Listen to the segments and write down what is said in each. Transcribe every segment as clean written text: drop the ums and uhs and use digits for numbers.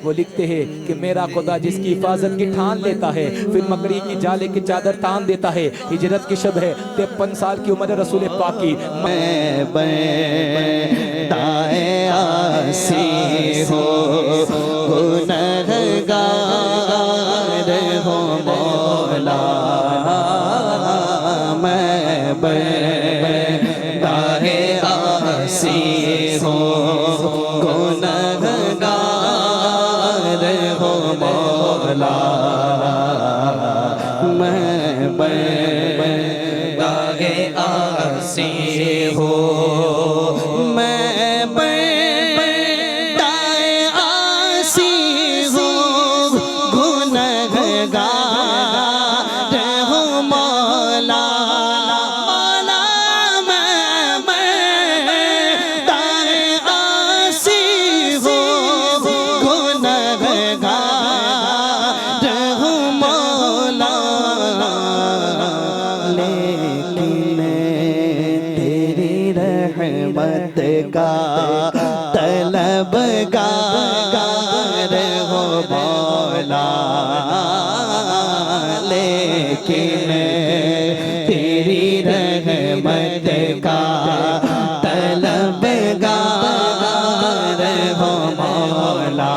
वो लिखते हैं कि मेरा खुदा जिसकी हिफाजत की ठान लेता है, फिर मकड़ी की जाले की चादर तान देता है। हिजरत की शब है, 53 साल की उम्र रसूल पाक की। मैं दाए आसी हो गुनहगार हो मौला, मैं दाए आसी हो गुनहगार हो मौला, मैं दाए आसी हो, मैं दाए आसी हो गुनहगार हो मौला, मौला मैं दाए आसी हो गुनहगार हो मौला, लेकिन तेरी रहमत का तलबगार हो मौला, लेकिन तेरी रहमत का तलबगार हो मौला,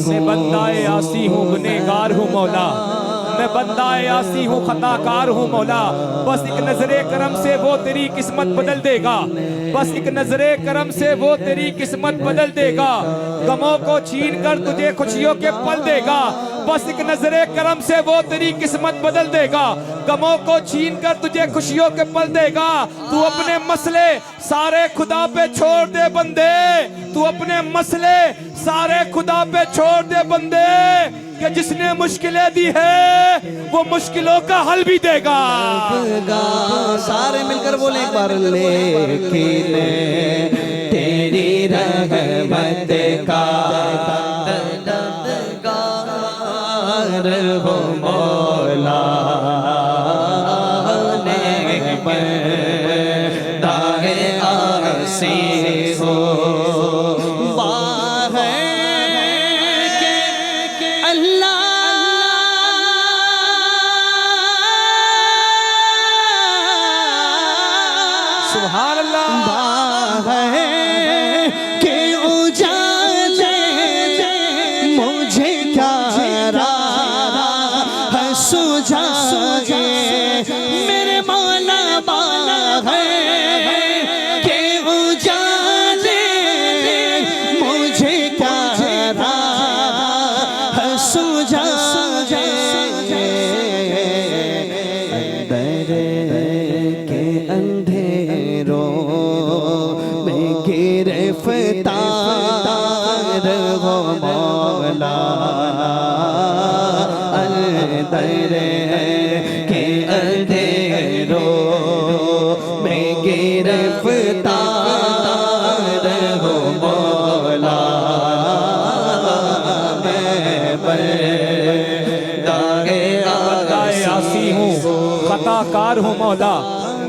मैं बंदाए आसी हूँ, गुनहगार हूँ मौला, मैं बंदाए आसी हूँ, खताकार हूँ मौला। बस एक नजरे करम से वो तेरी किस्मत बदल देगा, बस एक नजरे करम से वो तेरी किस्मत बदल देगा। गमों को छीन कर तुझे खुशियों के पल देगा, बस एक नजरे करम से वो तेरी किस्मत बदल देगा। गमों को छीन कर तुझे खुशियों के पल देगा। तू अपने मसले सारे खुदा पे छोड़ दे बंदे, तू अपने मसले सारे खुदा पे छोड़ दे बंदे, कि जिसने मुश्किलें दी है वो मुश्किलों का हल भी देगा। सारे मिलकर बोले एक बार, लेकिन तेरी रहमत का तलबगार हो मौला, दाए आसी हो, सुभान अल्लाह। के उजाले मुझे क्या राह सुझाए, मेरे मौला बाला है के उजाले मुझे क्या राह सुझाए, अंदर के अंधेरों में गिरफ्तार हो मौला, अंदर के अंधेरों में गिरफ्तार हो मौला, मैं दाए आसी हूँ, खताकार हूँ मौला,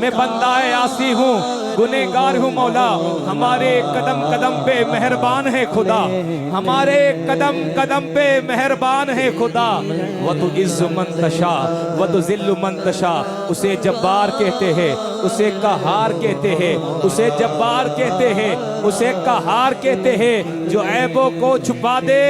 मैं बंदाए आसी हूँ, गुनहगार हूँ मौला। हमारे कदम कदम पे मेहरबान है खुदा, हमारे कदम कदम पे मेहरबान है खुदा। व तो इज़्ज़ु मन तशा व तो ज़िल्लु मन तशा, उसे जब्बार कहते हैं, उसे कहार कहते हैं, उसे जब्बार कहते हैं, उसे कहार कहते हैं। जो ऐबों को छुपा दे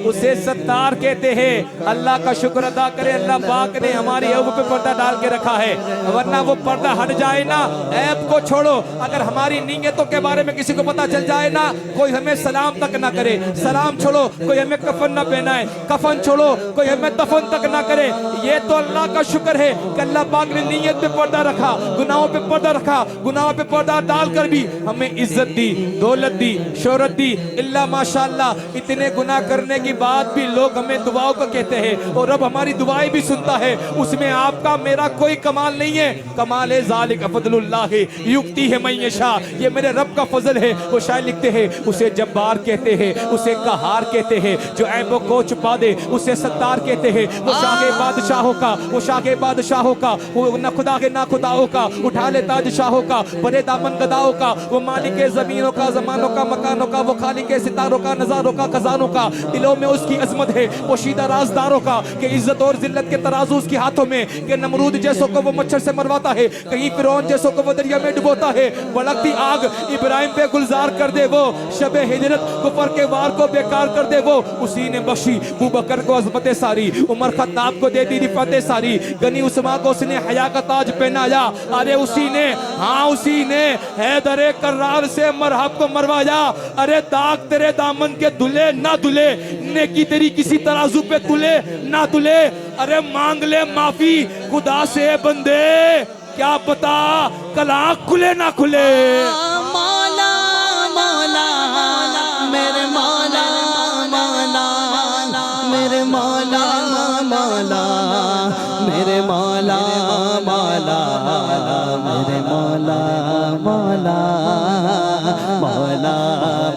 उसे सत्तार कहते हैं। अल्लाह का शुक्र अदा करें, अल्लाह पाक ने हमारी ऐब पे पर्दा डाल के रखा है, वरना वो पर्दा हट जाए ना। ऐब को छोड़ो, अगर हमारी नीयतों के बारे में किसी को पता चल जाए ना, कोई हमें सलाम तक ना करे। सलाम छोड़ो, कोई हमें कफन ना पहनाए, कफन छोड़ो, कोई हमें दफन तक ना करे। ये तो अल्लाह का शुक्र है कि अल्लाह पाक ने नीयत पे पर्दा रखा, गुनाहों पे पर्दा रखा, गुनाहों पे पर्दा डालकर भी हमें इज्जत दी, दौलत दी, शोहरत दी। इल्ला माशाअल्लाह, इतने गुनाह करने की बाद भी लोग हमें दुआओं को कहते हैं और रब हमारी दुआएं भी सुनता है। उसमें आपका मेरा कोई कमाल नहीं है, कमाल है ज़ालिक फज़लुल्लाह युक्ति है मैयशा, ये मेरे रब का फजल है। वो शायर लिखते हैं उसे जब्बार कहते हैं, उसे कहार कहते हैं, जो ऐबों को छुपा दे उसे सत्तार कहते हैं। वो शाहे बादशाहों का, वो शाहे बादशाहों का, वो न खुदा के ना खुदाओं का, उठा ले ताज शाहों का, बड़े दामन गदाओं का, वो मालिक जमीनों का, जमानों का, मकानों का, वो खालिक सितारों का, नजारों का, खजानों का। दिलों में उसकी अजमत है पोशीदा राजदारों का, कि इज्जत और जिल्लत के तराजू उसके हाथों में, कि नमरूद जैसों को वो मच्छर से मरवाता है, कहीं फिरौन जैसों को वो दरिया में डुबोता है। भड़कती आग इब्राहिम पे गुलजार कर दे वो, शबे हिजरत कुफर के वार को बेकार कर दे वो। उसी ने बख्शी अबू बकर को अज़मत सारी, उमर खत्ताब को दे दी रिफ़त सारी, गनी उस्मा को उसने हया का ताज पहनाया। अरे उसी ने, हाँ उसी ने हैदर कर्रार से मरहब को मरवाया। अरे दाग तेरे दामन के दुले ना दुले, नेकी तेरी किसी तराजू पे तुले ना तुले। अरे मांग ले माफी खुदा से बंदे, क्या पता कल आँख खुले ना खुले। मौला मौला मेरे मौला मौला मेरे मौला मौला मेरे मौला मौला मेरे मौला मौला मौला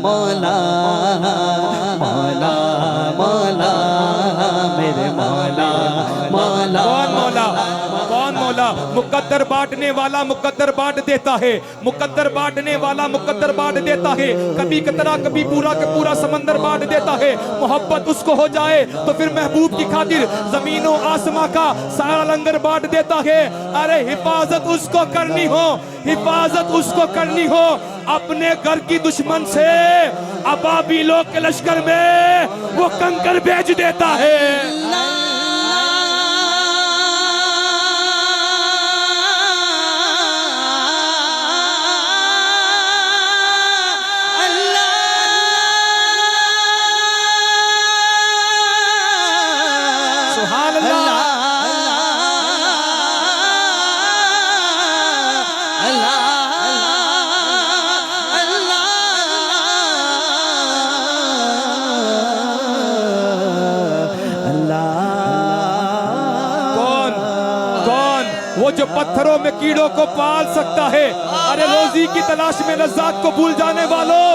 मौला मौला मौला मेरे मौला मौला। कौन मौला, कौन मौला? मुकद्दर बांटने वाला मुकद्दर बांट देता है, मुकद्दर बांटने वाला मुकद्दर बांट देता है। कभी कतरा कभी पूरा के पूरा समंदर बांट देता है। मोहब्बत उसको हो जाए तो फिर महबूब की खातिर जमीनों आसमां का सारा लंगर बांट देता है। अरे हिफाजत उसको करनी हो, हिफाजत उसको करनी हो अपने घर की दुश्मन से, अबाबिलों के लश्कर में वो कंकर भेज देता है। जो पत्थरों में कीड़ों को पाल सकता है। अरे रोजी की तलाश में रज़्ज़ाक़ को भूल जाने वालों,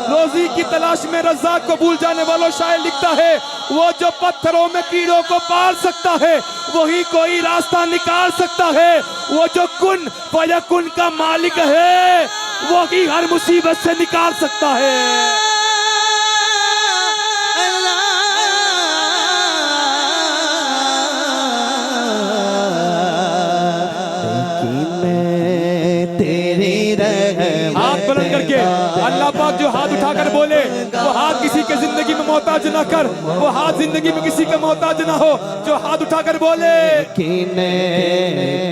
रोजी की तलाश में रज़्ज़ाक़ को भूल जाने वालों, शायर लिखता है वो जो पत्थरों में कीड़ों को पाल सकता है वही कोई रास्ता निकाल सकता है। वो जो कुन फयकुन का मालिक है वही हर मुसीबत से निकाल सकता है। हाथ बुलंद करके अल्लाह पाक जो हाथ उठाकर बोले वो हाथ किसी के जिंदगी में मोहताज ना कर, वो हाथ जिंदगी में किसी का मोहताज ना हो। जो हाथ उठाकर बोले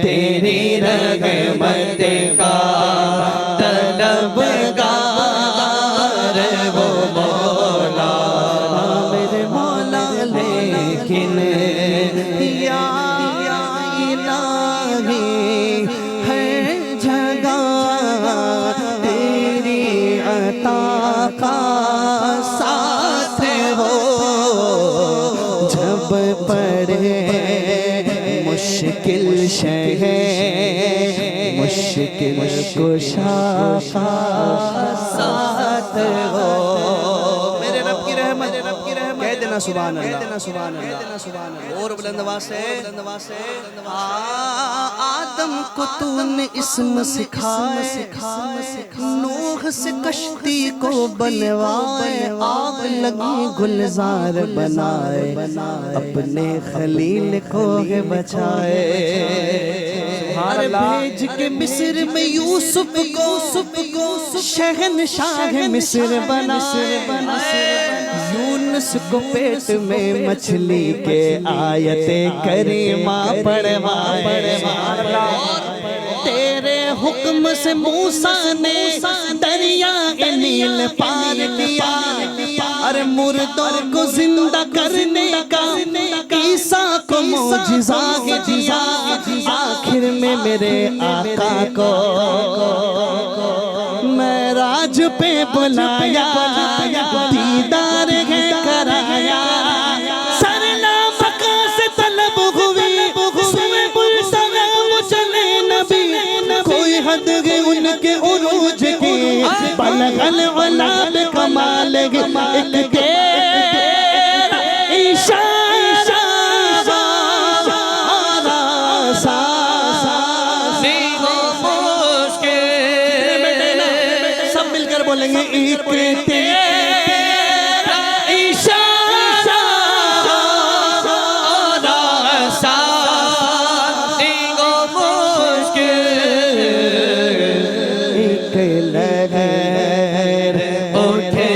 तेरी रहमत का तलबगार वो मौला मेरे मौला, लेकिन या इलाही हर जगह तेरी अता का साथ हो। जब पड़े मुश्किल शहर मुश्किल कुशा का साथ हो। मेरे रब की रहमत, कह देना सुभान अल्लाह, कह देना सुभान अल्लाह। और बुलंद आवाज़ से आदम को तूने इस्म सिखाया, नूह से कश्ती को बनवाए, आग लगी गुलजार बनाए, अपने खलील को बचाए। अरे भेज के मिस्र में यूसुफ को शहनशाह मिस्र बनाए, यूनुस को पेट में मछली के आयते करीमा पढ़वाए। तेरे हुक्म से मूसा ने दरिया नील पार किया, अरे मुर्दों को जिंदा करने का ईसा को मौजिज़ा दिया। आखिर में मेरे आका को मेराज पे बुलाया, दीदार है कराया, सरना मका से तलब हुई, उसमें चले नबी, कोई हद है उनके उरूज एक तेरा इशारा हमारा साथी हो मुश्किल। सब मिलकर बोलेंगे एक तेरा इशारा हमारा साथी हो मुश्किल। एक लहर उठे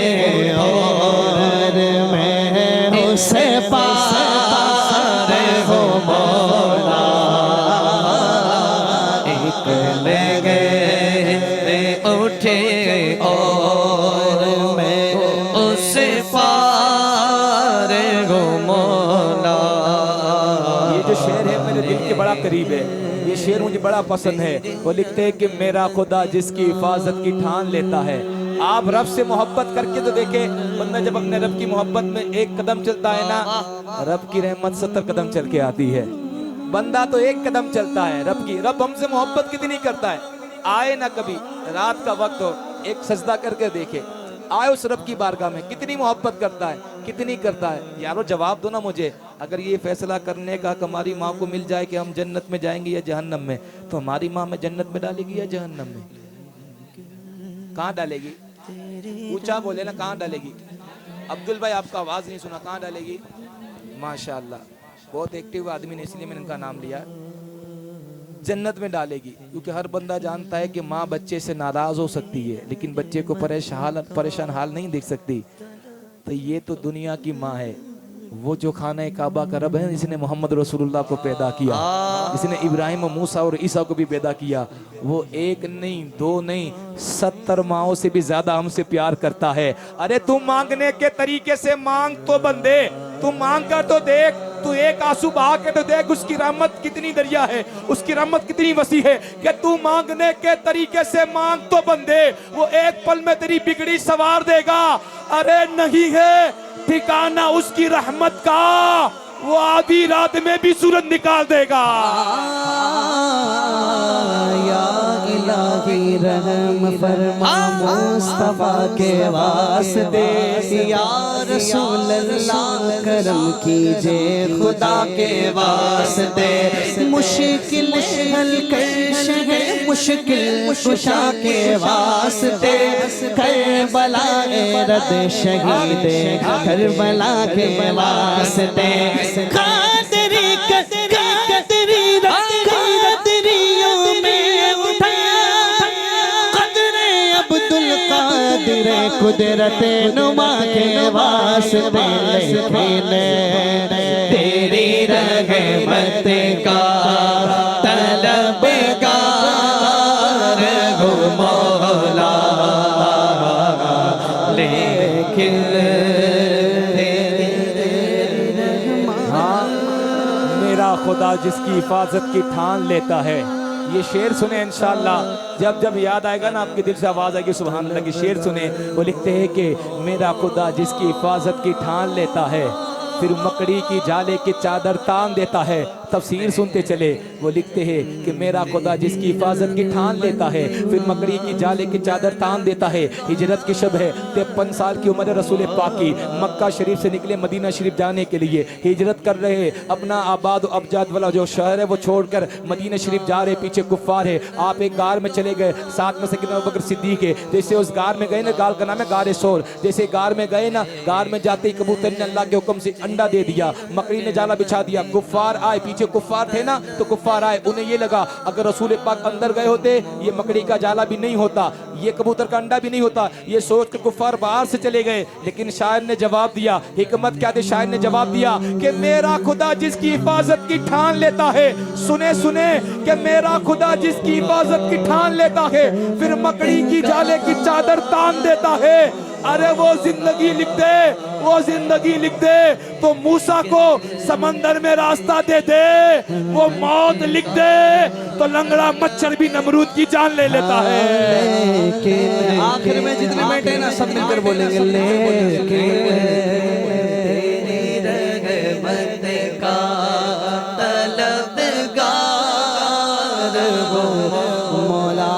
और मैं उसे पार हो मौला। एक लहर उठे और मैं उसे पार हो मौला। ये जो शेर है मेरे दिल के बड़ा करीब है, ये शेर मुझे बड़ा पसंद है। वो लिखते हैं कि मेरा खुदा जिसकी हिफाजत की ठान लेता है। आप रब से मोहब्बत करके तो देखे, बंदा जब अपने रब की मोहब्बत में एक कदम चलता है ना, रब की रहमत 70 कदम चल के आती है। बंदा तो एक कदम चलता है रब की। रब हमसे मोहब्बत कितनी करता है। आए ना कभी रात का वक्त हो, एक सजदा करके देखे, आए उस रब की बारगाह में, कितनी मोहब्बत करता है, कितनी करता है। यारो जवाब दो ना मुझे। अगर ये फैसला करने का कि हमारी माँ को मिल जाए कि हम जन्नत में जाएंगे या जहन्नम में, तो हमारी माँ में जन्नत में डालेगी या जहन्नम में? कहाँ डालेगी? ऊंचा बोले ना, कहाँ डालेगी? अब्दुल भाई आपका आवाज नहीं सुना, कहाँ डालेगी? माशाअल्लाह, बहुत एक्टिव आदमी ने, इसलिए मैंने उनका नाम लिया। जन्नत में डालेगी, क्योंकि हर बंदा जानता है कि माँ बच्चे से नाराज हो सकती है लेकिन बच्चे को परेशान हाल नहीं देख सकती। तो ये तो दुनिया की माँ है। वो जो खाना काबा का रब है, जिसने मोहम्मद रसूलुल्लाह को पैदा किया, जिसने इब्राहिम और मूसा और ईसा को भी पैदा किया, वो एक नहीं दो नहीं 70 माओं से भी ज्यादा हमसे प्यार करता है। अरे तू मांगने के तरीके से मांग तो बंदे, तू मांग कर तो देख, तू एक आंसू बहा के तो देख, उसकी रहमत कितनी दरिया है, उसकी रहमत कितनी वसी है। कि तू मांगने के तरीके से मांग तो बंदे, वो एक पल में तेरी बिगड़ी सवार देगा। अरे नहीं है ठिकाना उसकी रहमत का, वो आधी रात में भी सूरज निकाल देगा। या इलाही रहम फरमा मुस्तफा के वास्ते, या रसूल अल्लाह करम कीजिए खुदा के वास्ते। मुश्किल हल कर शहे मुश्किल कुशा के वास्ते, करबला रद शहीद करबला के वास्ते। कादरी कदरी कदरियों में उठा कदरे अब्दुल कादिर कुदरत नुमा के वास्ते। लिखने तेरी रहमत का तलबगार हो मौला, लेकिन मेरा खुदा जिसकी हिफाजत की ठान लेता है। ये शेर सुने इंशाअल्लाह, जब जब याद आएगा ना आपके दिल से आवाज आएगी सुभान अल्लाह की। शेर सुने, वो लिखते हैं कि मेरा खुदा जिसकी हिफाजत की ठान लेता है, फिर मकड़ी की जाले की चादर तान देता है। तफसीर सुनते चले, वो लिखते हैं कि मेरा खुदा जिसकी हिफाजत की ठान लेता है, फिर मकड़ी की जाले की चादर तान देता है। हिजरत की शब है, 53 साल की उम्र रसूल पाक की, मक्का शरीफ से निकले मदीना शरीफ जाने के लिए। हिजरत कर रहे, अपना आबाद अबजाद वाला जो शहर है वो छोड़कर मदीना शरीफ जा रहे, पीछे कुफ्फार है। आप एक गार में चले गए, साथ में सैयदना अबू बकर सिद्दीक है। जैसे उस गार में गए ना, गार का नाम है गार सोर। जैसे गार में गए ना, गार में जाते ही कबूतर ने अल्लाह के हुक्म से अंडा दे दिया, मकड़ी ने जाला बिछा दिया। कुफ्फार आए, पीछे कुफ्फार थे ना, तो कुफ्फार आए, उन्हें ये लगा अगर रसूल पाक अंदर गए होते ये मकड़ी का जाला भी नहीं होता, ये कबूतर का अंडा भी नहीं होता। ये सोच कर कुफ्फार बाहर से चले गए। लेकिन शायर ने जवाब दिया, हिकमत क्या थी, शायर ने जवाब दिया कि मेरा खुदा जिसकी हिफाजत की ठान लेता है, सुने सुने कि मेरा खुदा जिसकी हिफाजत की ठान लेता है, फिर मकड़ी की जाले की चादर तान देता है। अरे वो जिंदगी लिख दे, वो जिंदगी लिख दे तो मूसा को समंदर में रास्ता दे दे, वो मौत लिख दे तो लंगड़ा मच्छर भी नमरूद की जान ले लेता है। लेकिन आखिर में जितने बैठे ना सब मिलकर बोलेंगे, लेकिन तेरी रहमत का तलबगार हो मौला।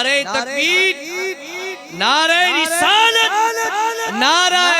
नारे तकबीर, नारे रिसालत, नारा